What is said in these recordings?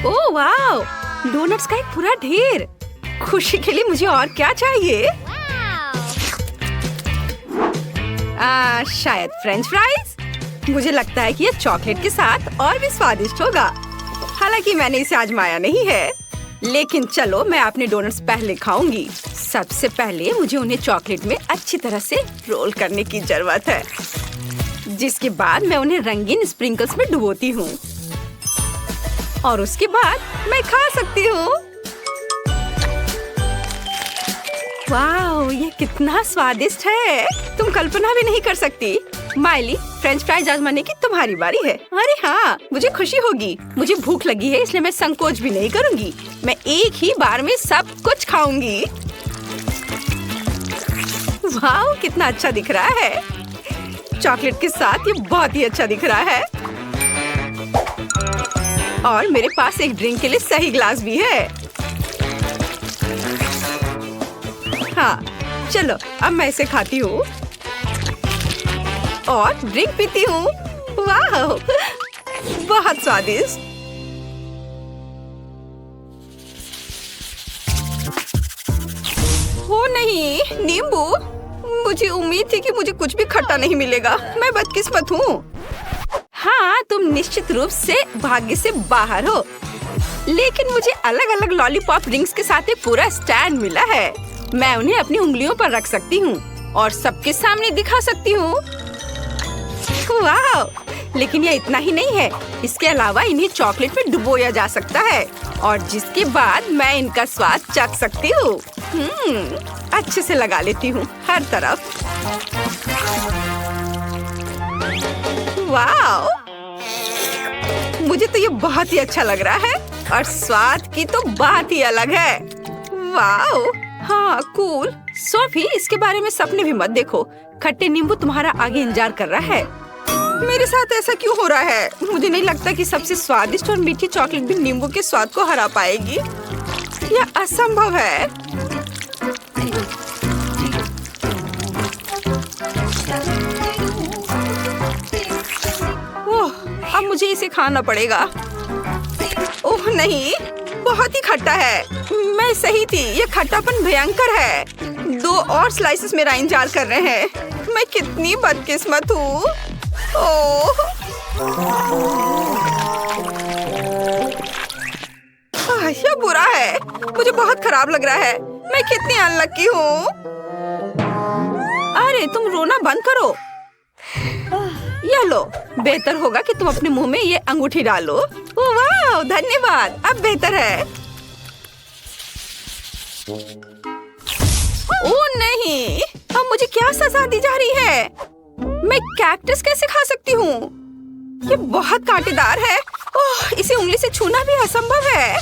Oh wow, donuts का एक पूरा ढेर। खुशी के लिए मुझे और क्या चाहिए? शायद फ्रेंच फ्राइज। मुझे लगता है कि ये चॉकलेट के साथ और भी स्वादिष्ट होगा। हालांकि मैंने इसे आजमाया नहीं है, लेकिन चलो मैं अपने डोनट्स पहले खाऊंगी। सबसे पहले मुझे उन्हें चॉकलेट में अच्छी तरह से रोल करने की जरूरत है, जिसके बाद मैं उन्हें रंगीन स्प्रिंकल्स में डुबोती हूँ और उसके बाद मैं खा सकती हूँ। वाह, ये कितना स्वादिष्ट है, तुम कल्पना भी नहीं कर सकती। माइली, फ्रेंच फ्राइज आजमाने की तुम्हारी बारी है। अरे हाँ, मुझे खुशी होगी। मुझे भूख लगी है, इसलिए मैं संकोच भी नहीं करूँगी। मैं एक ही बार में सब कुछ खाऊंगी। वाह, कितना अच्छा दिख रहा है। चॉकलेट के साथ ये बहुत ही अच्छा दिख रहा है। और मेरे पास एक ड्रिंक के लिए सही ग्लास भी है। हाँ, चलो अब मैं इसे खाती हूँ और ड्रिंक पीती हूँ। वाह, बहुत स्वादिष्ट। ओ नहीं, नींबू। मुझे उम्मीद थी कि मुझे कुछ भी खट्टा नहीं मिलेगा। मैं बदकिस्मत हूँ। हाँ, तुम निश्चित रूप से भाग्य से बाहर हो, लेकिन मुझे अलग अलग लॉलीपॉप रिंग्स के साथ एक पूरा स्टैंड मिला है। मैं उन्हें अपनी उंगलियों पर रख सकती हूँ और सबके सामने दिखा सकती हूँ। वाह, लेकिन ये इतना ही नहीं है। इसके अलावा इन्हें चॉकलेट में डुबोया जा सकता है और जिसके बाद मैं इनका स्वाद चख सकती हूँ। अच्छे से लगा लेती हूँ हर तरफ। वाह, मुझे तो ये बहुत ही अच्छा लग रहा है और स्वाद की तो बात ही अलग है। वाह, हाँ कूल। सोफी, इसके बारे में सपने भी मत देखो। खट्टे नींबू तुम्हारा आगे इंतजार कर रहा है। मेरे साथ ऐसा क्यों हो रहा है? मुझे नहीं लगता कि सबसे स्वादिष्ट और मीठी चॉकलेट भी नींबू के स्वाद को हरा पाएगी। यह असंभव है। ओह, अब मुझे इसे खाना पड़ेगा। ओह नहीं, बहुत ही खट्टा है। मैं सही थी, ये खट्टापन भयंकर है। 2 और स्लाइसेस मेरा इंतजार कर रहे हैं। मैं कितनी बदकिस्मत हूँ। ओह, यह बुरा है। मुझे बहुत खराब लग रहा है। मैं कितनी अनलकी हूँ। अरे तुम रोना बंद करो। यह लो, बेहतर होगा कि तुम अपने मुंह में ये अंगूठी डालो। वाह, धन्यवाद, अब बेहतर है। ओह नहीं, अब मुझे क्या सजा दी जा रही है? मैं कैक्टस कैसे खा सकती हूँ? ये बहुत कांटेदार है। ओह, इसे उंगली से छूना भी असंभव है।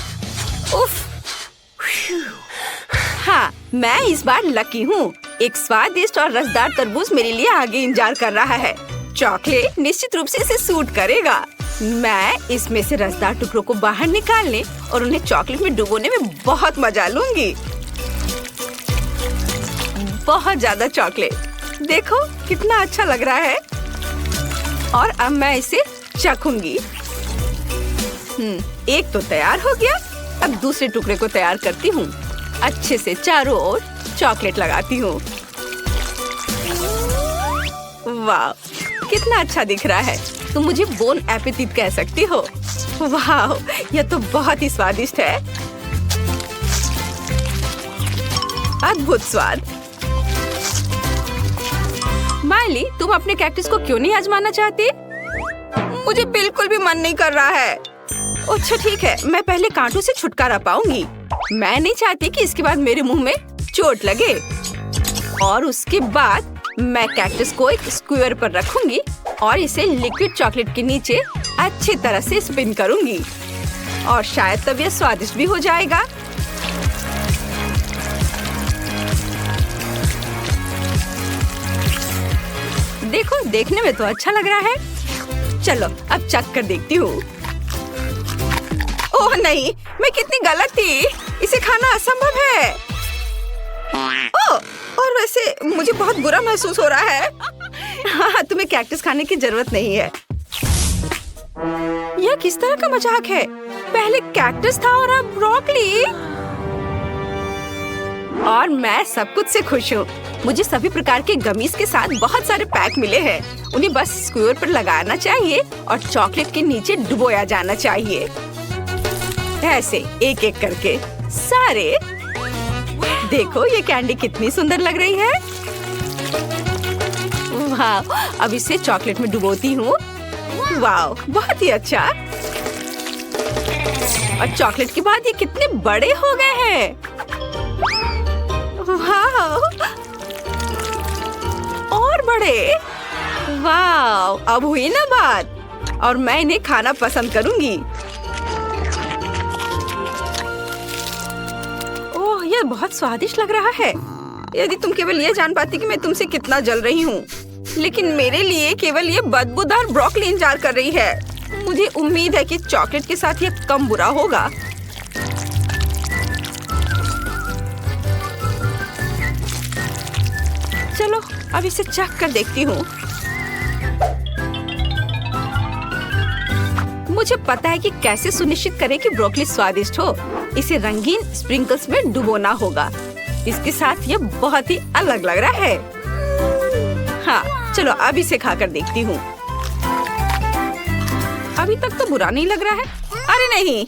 उफ। हाँ, मैं इस बार लकी हूँ। एक स्वादिष्ट और रसदार तरबूज मेरे लिए आगे इंतजार कर रहा है। चॉकलेट निश्चित रूप से इसे सूट करेगा। मैं इसमें से रसदार टुकड़ों को बाहर निकालने और उन्हें चॉकलेट में डुबोने में बहुत मजा लूंगी। बहुत ज्यादा चॉकलेट। देखो कितना अच्छा लग रहा है। और अब मैं इसे चखूंगी। एक तो तैयार हो गया। अब दूसरे टुकड़े को तैयार करती हूँ। अच्छे से चारों ओर चॉकलेट लगाती हूँ। वाह, कितना अच्छा दिख रहा है। तुम मुझे बोन एपेटिट कह सकती हो। वाह, यह तो बहुत ही स्वादिष्ट है। अद्भुत स्वाद। माइली, तुम अपने कैक्टस को क्यों नहीं आजमाना चाहती? मुझे बिल्कुल भी मन नहीं कर रहा है। अच्छा ठीक है, मैं पहले कांटों से छुटकारा पाऊंगी। मैं नहीं चाहती कि इसके बाद मेरे मुंह में चोट लगे। और उसके बाद मैं कैक्टस को एक स्क्वायर पर रखूंगी और इसे लिक्विड चॉकलेट के नीचे अच्छी तरह से स्पिन करूंगी और शायद तब यह स्वादिष्ट भी हो जाएगा। देखो, देखने में तो अच्छा लग रहा है। चलो अब चख कर देखती हूँ। ओह नहीं, मैं कितनी गलत थी। इसे खाना असंभव है। ओह, और वैसे मुझे बहुत बुरा महसूस हो रहा है। हाँ, तुम्हें कैक्टस खाने की जरूरत नहीं है। यह किस तरह का मजाक है? पहले कैक्टस था और अब ब्रोकली। और मैं सब कुछ से खुश हूँ। मुझे सभी प्रकार के गमीज के साथ बहुत सारे पैक मिले हैं। उन्हें बस स्क्यूअर पर लगाना चाहिए और चॉकलेट के नीचे डुबोया जाना चाहिए। ऐसे एक एक करके सारे। देखो ये कैंडी कितनी सुंदर लग रही है। वाह, अब इसे चॉकलेट में डुबोती हूँ। वाह, बहुत ही अच्छा। और चॉकलेट के बाद ये कितने बड़े हो गए हैं। वाह, और बड़े। वाह, अब हुई ना बात। और मैं इन्हें खाना पसंद करूंगी। ओह, यह बहुत स्वादिष्ट लग रहा है। यदि तुम केवल ये जान पाती कि मैं तुमसे कितना जल रही हूँ, लेकिन मेरे लिए केवल ये बदबूदार ब्रोकली इंतजार कर रही है। मुझे उम्मीद है कि चॉकलेट के साथ यह कम बुरा होगा। चलो अब इसे चख कर देखती हूँ। मुझे पता है कि कैसे सुनिश्चित करें कि ब्रोकली स्वादिष्ट हो। इसे रंगीन स्प्रिंकल्स में डुबोना होगा। इसके साथ यह बहुत ही अलग लग रहा है। हाँ, चलो अब इसे खाकर देखती हूँ। अभी तक तो बुरा नहीं लग रहा है। अरे नहीं,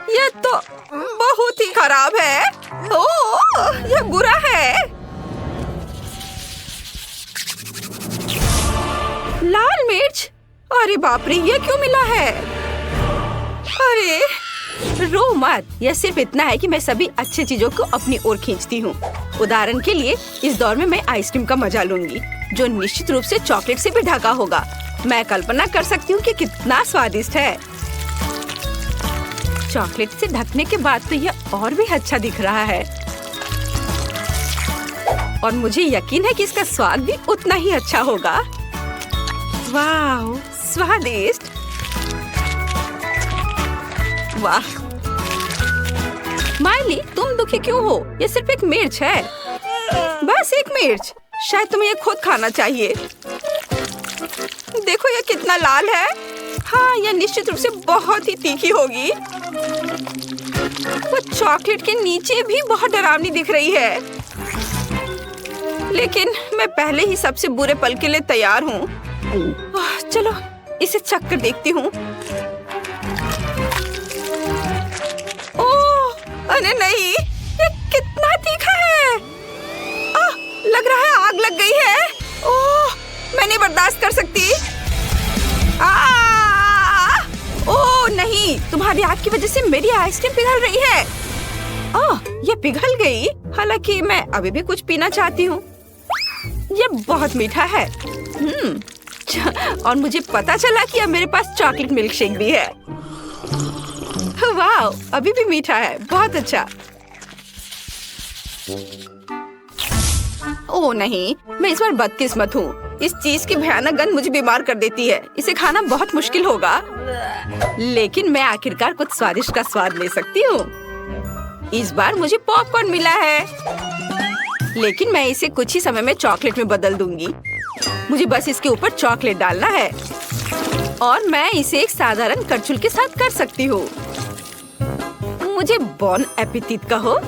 यह तो बहुत ही खराब है। ओह, यह बुरा है। लाल मिर्च। अरे बाप रे, ये क्यों मिला है? अरे रो मत। यह सिर्फ इतना है कि मैं सभी अच्छी चीजों को अपनी ओर खींचती हूँ। उदाहरण के लिए इस दौर में मैं आइसक्रीम का मजा लूंगी, जो निश्चित रूप से चॉकलेट से भी ढका होगा। मैं कल्पना कर सकती हूँ कि कितना स्वादिष्ट है। चॉकलेट से ढकने के बाद तो यह और भी अच्छा दिख रहा है। और मुझे यकीन है कि इसका स्वाद भी उतना ही अच्छा होगा। वाह, स्वादिष्ट। वाह माइली, तुम दुखी क्यों हो? ये सिर्फ एक मिर्च है। बस एक मिर्च। शायद तुम्हें ये खुद खाना चाहिए। देखो ये कितना लाल है। हाँ, यह निश्चित रूप से बहुत ही तीखी होगी। वो चॉकलेट के नीचे भी बहुत डरावनी दिख रही है। लेकिन मैं पहले ही सबसे बुरे पल के लिए तैयार हूँ। चलो इसे चख कर देखती हूँ। ओह, अरे नहीं, ये कितना तीखा है। लग रहा है आग लग गई है। ओह, मैं नहीं बर्दाश्त कर सकती। ओह नहीं, तुम्हारी आग की वजह से मेरी आइसक्रीम पिघल रही है। ओह, ये पिघल गई। हालांकि मैं अभी भी कुछ पीना चाहती हूँ। ये बहुत मीठा है। और मुझे पता चला कि अब मेरे पास चॉकलेट मिल्क शेक भी है। वाह, अभी भी मीठा है। बहुत अच्छा। ओह नहीं, मैं इस बार बदकिस्मत हूँ। इस चीज की भयानक गंध मुझे बीमार कर देती है। इसे खाना बहुत मुश्किल होगा, लेकिन मैं आखिरकार कुछ स्वादिष्ट का स्वाद ले सकती हूँ। इस बार मुझे पॉपकॉर्न मिला है, लेकिन मैं इसे कुछ ही समय में चॉकलेट में बदल दूंगी। मुझे बस इसके ऊपर चॉकलेट डालना है और मैं इसे एक साधारण करछुल के साथ कर सकती हूँ। मुझे बॉन एपेटिट कहो।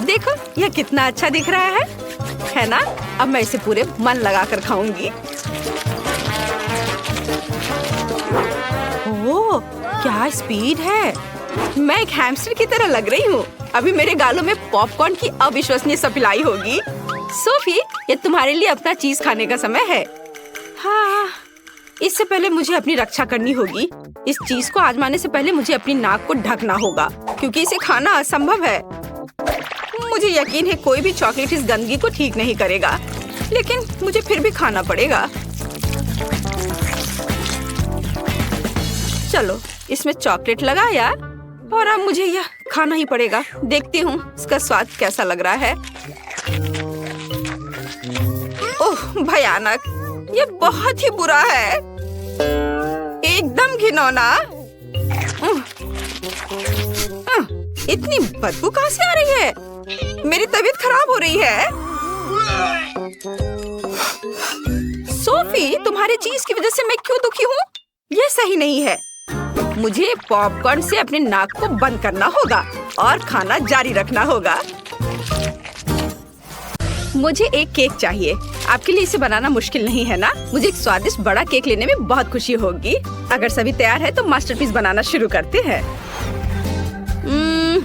देखो यह कितना अच्छा दिख रहा है ना? अब मैं इसे पूरे मन लगाकर खाऊंगी। ओह, क्या स्पीड है। मैं एक हैमस्टर की तरह लग रही हूँ। अभी मेरे गालों में पॉपकॉर्न की अविश्वसनीय सप्लाई होगी। सोफी, ये तुम्हारे लिए अपना चीज खाने का समय है। हाँ, इससे पहले मुझे अपनी रक्षा करनी होगी। इस चीज को आजमाने से पहले मुझे अपनी नाक को ढकना होगा, क्योंकि इसे खाना असंभव है। मुझे यकीन है कोई भी चॉकलेट इस गंदगी को ठीक नहीं करेगा, लेकिन मुझे फिर भी खाना पड़ेगा। चलो, इसमें चॉकलेट लगाया और अब मुझे यह खाना ही पड़ेगा। देखती हूँ इसका स्वाद कैसा लग रहा है। ओह, भयानक। ये बहुत ही बुरा है, एकदम घिनौना। इतनी बदबू कहाँ से आ रही है? मेरी तबीयत खराब हो रही है। सोफी, तुम्हारे चीज की वजह से मैं क्यों दुखी हूँ? ये सही नहीं है। मुझे पॉपकॉर्न से अपने नाक को बंद करना होगा और खाना जारी रखना होगा। मुझे एक केक चाहिए। आपके लिए इसे बनाना मुश्किल नहीं है ना? मुझे एक स्वादिष्ट बड़ा केक लेने में बहुत खुशी होगी। अगर सभी तैयार है तो मास्टरपीस बनाना शुरू करते हैं।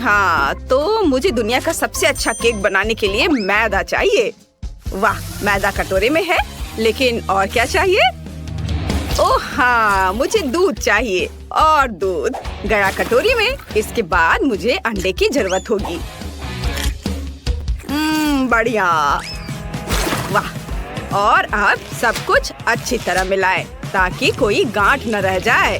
हाँ, तो मुझे दुनिया का सबसे अच्छा केक बनाने के लिए मैदा चाहिए। वाह, मैदा कटोरे में है, लेकिन और क्या चाहिए? ओह हाँ, मुझे दूध चाहिए और दूध गया कटोरी में। इसके बाद मुझे अंडे की जरूरत होगी। बढ़िया। वाह, और अब सब कुछ अच्छी तरह मिलाएं ताकि कोई गांठ न रह जाए।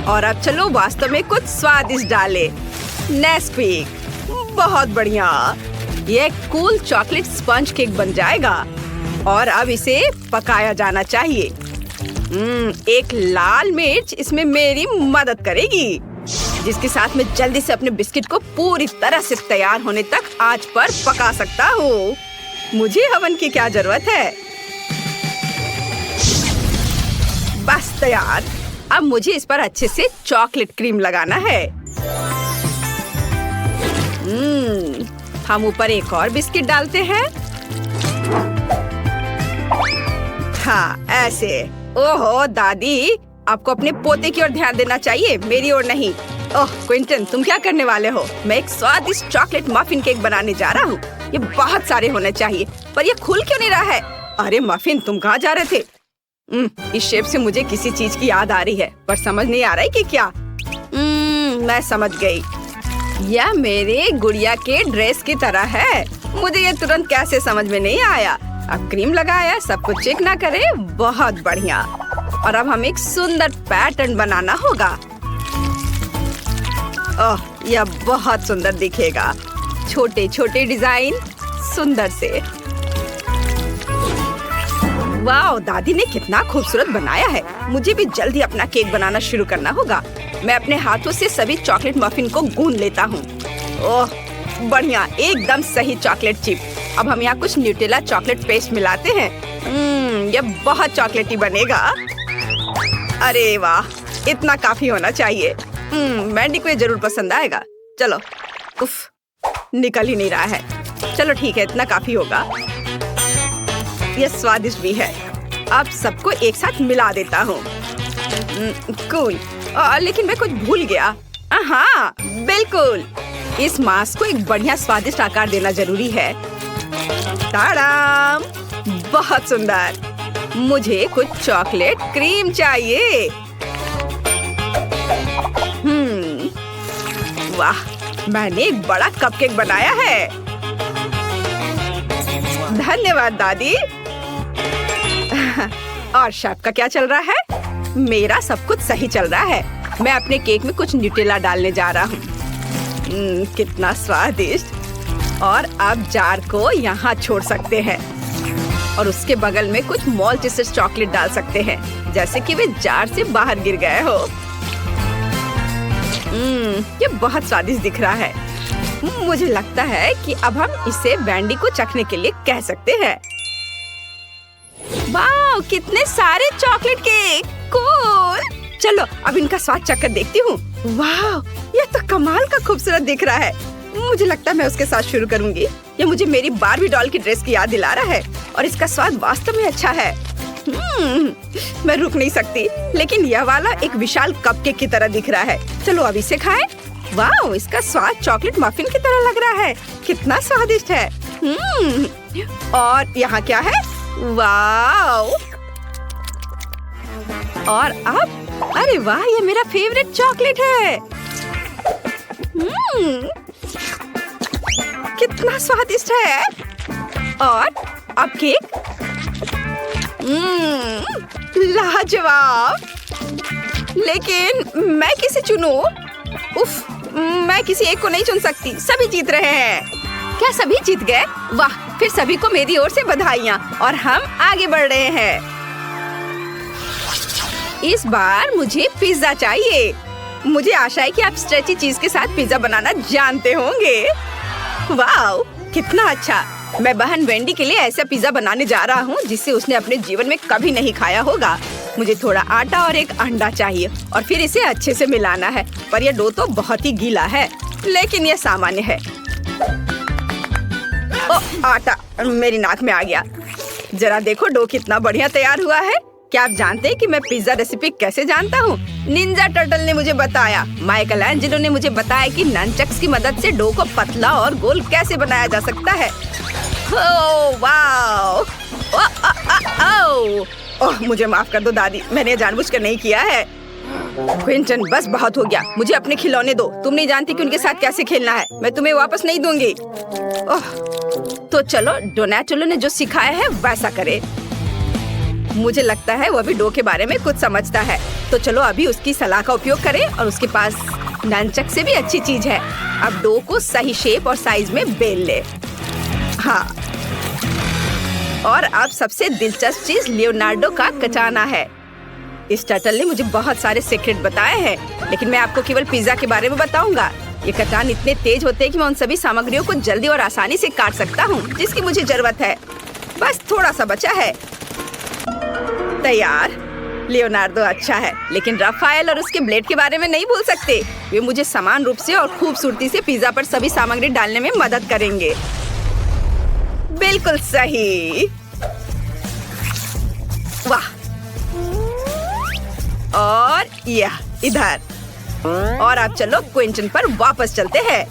और अब चलो वास्तव में कुछ स्वादिष्ट डालें। नेस्क्विक, बहुत बढ़िया। ये कूल चॉकलेट स्पंज केक बन जाएगा और अब इसे पकाया जाना चाहिए। एक लाल मिर्च इसमें मेरी मदद करेगी, जिसके साथ मैं जल्दी से अपने बिस्किट को पूरी तरह से तैयार होने तक आंच पर पका सकता हूँ। मुझे हवन की क्या जरूरत है? बस तैयार। अब मुझे इस पर अच्छे से चॉकलेट क्रीम लगाना है। हम ऊपर एक और बिस्किट डालते हैं। हाँ, ऐसे। ओहो दादी, आपको अपने पोते की ओर ध्यान देना चाहिए, मेरी ओर नहीं। ओह क्विंटन, तुम क्या करने वाले हो? मैं एक स्वादिष्ट चॉकलेट मफिन केक बनाने जा रहा हूँ। ये बहुत सारे होने चाहिए, पर ये खुल क्यों नहीं रहा है? अरे मफिन, तुम कहाँ जा रहे थे? इस शेप से मुझे किसी चीज की याद आ रही है, पर समझ नहीं आ रहा है कि क्या। मैं समझ गई। यह मेरे गुड़िया के ड्रेस की तरह है। मुझे ये तुरंत कैसे समझ में नहीं आया। अब क्रीम लगाया, सब कुछ चेक ना करे। बहुत बढ़िया। और अब हमें एक सुंदर पैटर्न बनाना होगा। ओह, यह बहुत सुंदर दिखेगा। छोटे छोटे डिजाइन, सुंदर से। वाह, दादी ने कितना खूबसूरत बनाया है। मुझे भी जल्दी अपना केक बनाना शुरू करना होगा। मैं अपने हाथों से सभी चॉकलेट मफिन को गूंद लेता हूँ। ओह बढ़िया, एकदम सही चॉकलेट चिप। अब हम यहाँ कुछ न्यूटेला चॉकलेट पेस्ट मिलाते हैं। यह बहुत चॉकलेटी बनेगा। अरे वाह, इतना काफी होना चाहिए। मैंडी को ये जरूर पसंद आएगा। चलो, उफ, निकल ही नहीं रहा है। चलो ठीक है, इतना काफी होगा। यह स्वादिष्ट भी है। अब सबको एक साथ मिला देता हूँ। कूल। लेकिन मैं कुछ भूल गया। हाँ बिल्कुल, इस मांस को एक बढ़िया स्वादिष्ट आकार देना जरूरी है। ताड़ाम, बहुत सुंदर। मुझे कुछ चॉकलेट क्रीम चाहिए। वाह, मैंने एक बड़ा कपकेक बनाया है। धन्यवाद दादी। और शेफ का क्या चल रहा है? मेरा सब कुछ सही चल रहा है। मैं अपने केक में कुछ न्यूटेला डालने जा रहा हूँ। कितना स्वादिष्ट। और अब जार को यहाँ छोड़ सकते हैं और उसके बगल में कुछ मॉल्टिसस चॉकलेट डाल सकते हैं, जैसे कि वे जार से बाहर गिर गए हो। ये बहुत स्वादिष्ट दिख रहा है। मुझे लगता है कि अब हम इसे बैंडी को चखने के लिए कह सकते हैं। वाह, कितने सारे चॉकलेट केक। कूल। चलो अब इनका स्वाद चखकर देखती हूँ। वाह, ये तो कमाल का खूबसूरत दिख रहा है। मुझे लगता है मैं उसके साथ शुरू करूंगी। ये मुझे मेरी बार्बी डॉल की ड्रेस की याद दिला रहा है और इसका स्वाद वास्तव में अच्छा है। मैं रुक नहीं सकती, लेकिन यह वाला एक विशाल कपकेक की तरह दिख रहा है। चलो अब इसे खाएं। वाह, इसका स्वाद चॉकलेट मफिन की तरह लग रहा है। कितना स्वादिष्ट है। और यहाँ क्या है? वाह। और अब, अरे वाह, ये मेरा फेवरेट चॉकलेट है। कितना स्वादिष्ट है। और अब केक। लाजवाब। लेकिन मैं किसे चुनूं? उफ, मैं किसी एक को नहीं चुन सकती। सभी जीत रहे हैं। क्या सभी जीत गए? वाह, फिर सभी को मेरी ओर से बधाइयाँ और हम आगे बढ़ रहे हैं। इस बार मुझे पिज्जा चाहिए। मुझे आशा है कि आप स्ट्रेची चीज के साथ पिज्जा बनाना जानते होंगे। वाह, कितना अच्छा। मैं बहन वेंडी के लिए ऐसा पिज्जा बनाने जा रहा हूँ जिसे उसने अपने जीवन में कभी नहीं खाया होगा। मुझे थोड़ा आटा और एक अंडा चाहिए और फिर इसे अच्छे से मिलाना है। पर यह डो तो बहुत ही गीला है, लेकिन यह सामान्य है। ओ, आटा मेरी नाक में आ गया। जरा देखो डो कितना बढ़िया तैयार हुआ है। क्या आप जानते हैं कि मैं पिज्जा रेसिपी कैसे जानता हूँ? निंजा टर्टल ने मुझे बताया। माइकल एंजेलो ने मुझे बताया कि ननचक्स की मदद से डो को पतला और गोल कैसे बनाया जा सकता है। Oh wow! ओह मुझे माफ कर दो दादी, मैंने जानबूझकर नहीं किया है। क्विंटन बस बहुत हो गया, मुझे अपने खिलौने दो। तुम नहीं जानती कि उनके साथ कैसे खेलना है। मैं तुम्हें वापस नहीं दूंगी। ओह तो चलो डोनाटेलो ने जो सिखाया है वैसा करे। मुझे लगता है वो भी डो के बारे में कुछ समझता है। तो चलो अभी उसकी सलाह का उपयोग करें और उसके पास ननचक से भी अच्छी चीज है। अब डो को सही शेप और साइज में बेल ले। हाँ, और अब सबसे दिलचस्प चीज लियोनार्डो का कटाना है। इस टर्टल ने मुझे बहुत सारे सीक्रेट बताए हैं, लेकिन मैं आपको केवल पिज्जा के बारे में बताऊंगा। ये कटान इतने तेज होते हैं कि मैं उन सभी सामग्रियों को जल्दी और आसानी से काट सकता हूँ जिसकी मुझे जरूरत है। बस थोड़ा सा बचा है। तैयार। लियोनार्डो अच्छा है, लेकिन राफेल और उसके ब्लेड के बारे में नहीं भूल सकते। वे मुझे समान रूप से और खूबसूरती से पिज्जा पर सभी सामग्री डालने में मदद करेंगे। बिल्कुल सही। वाह! और यह इधर। और अब चलो क्विंटन पर वापस चलते हैं।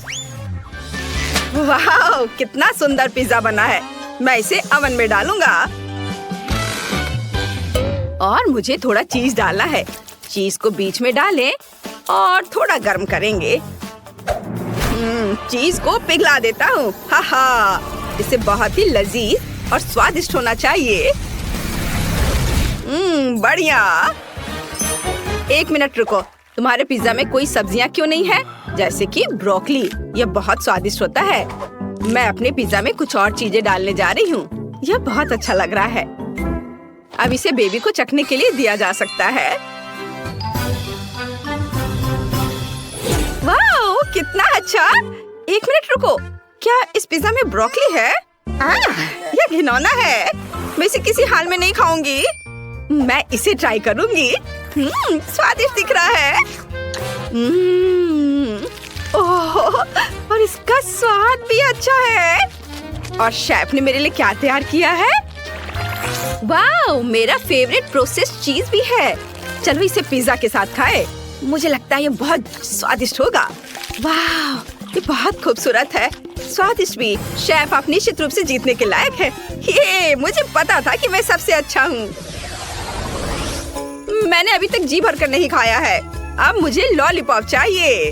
वाह! कितना सुंदर पिज्जा बना है। मैं इसे ओवन में डालूंगा। और मुझे थोड़ा चीज डालना है। चीज को बीच में डालें और थोड़ा गर्म करेंगे। चीज को पिघला देता हूँ। हा, इसे बहुत ही लजीज और स्वादिष्ट होना चाहिए। बढ़िया। एक मिनट रुको, तुम्हारे पिज्जा में कोई सब्जियां क्यों नहीं है? जैसे कि ब्रोकली, यह बहुत स्वादिष्ट होता है। मैं अपने पिज्जा में कुछ और चीजें डालने जा रही हूँ। यह बहुत अच्छा लग रहा है। अब इसे बेबी को चखने के लिए दिया जा सकता है। वाह, कितना अच्छा! एक मिनट रुको, क्या इस पिज्जा में ब्रोकली है? यह घिनौना है। मैं इसे किसी हाल में नहीं खाऊंगी। मैं इसे ट्राई करूंगी। स्वादिष्ट दिख रहा है। ओह, और इसका स्वाद भी अच्छा है। और शेफ ने मेरे लिए क्या तैयार किया है? वाह, मेरा फेवरेट प्रोसेस्ड चीज भी है। चलो इसे पिज्जा के साथ खाएं। मुझे लगता है ये बहुत स्वादिष्ट होगा। वाह, ये बहुत खूबसूरत है, स्वादिष्ट भी। शेफ आप निश्चित रूप से जीतने के लायक है। ये मुझे पता था कि मैं सबसे अच्छा हूँ। मैंने अभी तक जी भरकर नहीं खाया है। अब मुझे लॉलीपॉप चाहिए।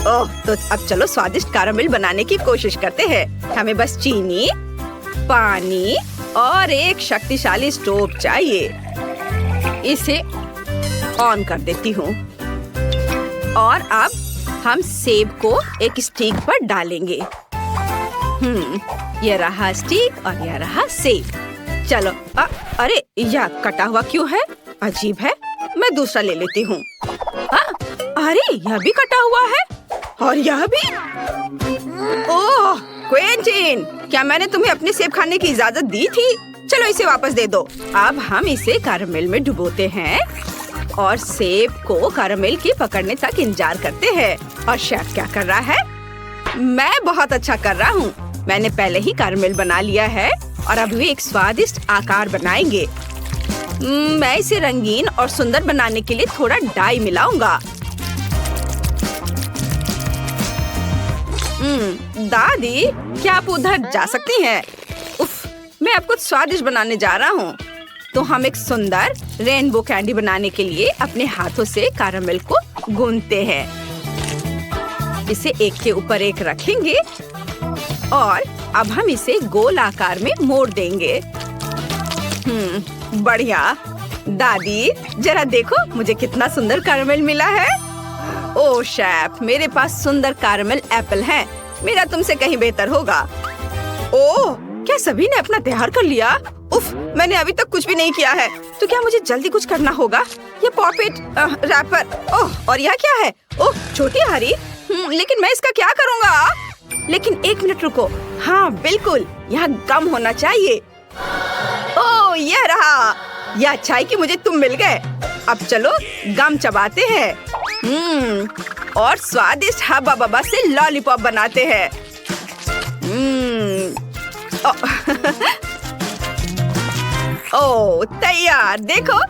ओह, तो अब चलो स्वादिष्ट कैरामेल बनाने की कोशिश करते हैं। हमें बस चीनी, पानी और एक शक्तिशाली स्टोव चाहिए। इसे ऑन कर देती हूँ। और अब हम सेब को एक स्टिक पर डालेंगे। यह रहा स्टिक और यह रहा सेब। चलो, अरे यह कटा हुआ क्यों है? अजीब है। मैं दूसरा ले लेती हूँ। अरे यह भी कटा हुआ है और यह भी। ओह क्विंटीन, क्या मैंने तुम्हें अपने सेब खाने की इजाजत दी थी? चलो इसे वापस दे दो। अब हम इसे कैरामेल में डुबोते हैं और सेब को कैरामेल के पकड़ने तक इंतजार करते हैं। और शेफ क्या कर रहा है? मैं बहुत अच्छा कर रहा हूँ। मैंने पहले ही कैरामेल बना लिया है और अब वे एक स्वादिष्ट आकार बनाएंगे। मैं इसे रंगीन और सुंदर बनाने के लिए थोड़ा डाई मिलाऊंगा। दादी, क्या आप उधर जा सकती हैं? उफ, मैं अब कुछ स्वादिष्ट बनाने जा रहा हूँ। तो हम एक सुंदर रेनबो कैंडी बनाने के लिए अपने हाथों से कैरामेल को गूंथते हैं। इसे एक के ऊपर एक रखेंगे और अब हम इसे गोल आकार में मोड़ देंगे। बढ़िया। दादी, जरा देखो मुझे कितना सुंदर कैरामेल मिला है। ओह शेफ, मेरे पास सुंदर कैरामेल एप्पल है। मेरा तुमसे कहीं बेहतर होगा। ओह, क्या सभी ने अपना तैयार कर लिया? उफ, मैंने अभी तक कुछ भी नहीं किया है। तो क्या मुझे जल्दी कुछ करना होगा? ये पॉपेट रैपर। ओह, और यह क्या है? ओह, छोटी हरी। लेकिन मैं इसका क्या करूँगा? लेकिन एक मिनट रुको। हाँ बिल्कुल, यहाँ गम होना चाहिए। ओह यह रहा। यह अच्छा है कि मुझे तुम मिल गए। अब चलो गम चबाते हैं। और स्वादिष्ट हब्बा बब्बा से लॉलीपॉप बनाते हैं। ओह तैयार। देखो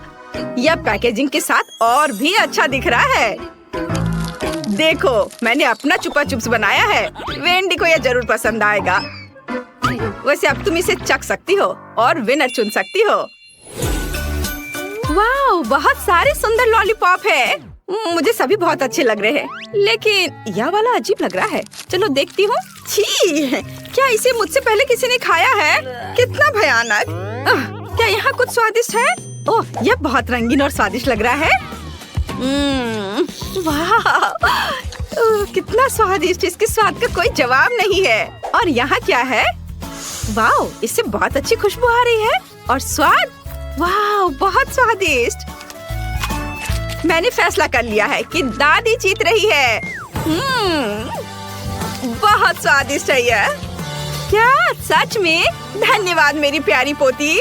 यह पैकेजिंग के साथ और भी अच्छा दिख रहा है। देखो मैंने अपना चुपा चुप्स बनाया है। वेंडी को यह जरूर पसंद आएगा। वैसे अब तुम इसे चख सकती हो और विनर चुन सकती हो। वाह, बहुत सारे सुंदर लॉलीपॉप है। मुझे सभी बहुत अच्छे लग रहे हैं, लेकिन यह वाला अजीब लग रहा है। चलो देखती हूँ। छी, क्या इसे मुझसे पहले किसी ने खाया है? कितना भयानक। क्या यहाँ कुछ स्वादिष्ट है? ओह, यह बहुत रंगीन और स्वादिष्ट लग रहा है। वाह, कितना स्वादिष्ट। इसके स्वाद का कोई जवाब नहीं है। और यहाँ क्या है? वाह, इससे बहुत अच्छी खुशबू आ रही है। और स्वाद, वाह बहुत स्वादिष्ट। मैंने फैसला कर लिया है कि दादी जीत रही है। बहुत स्वादिष्ट है यह। क्या सच में? धन्यवाद मेरी प्यारी पोती।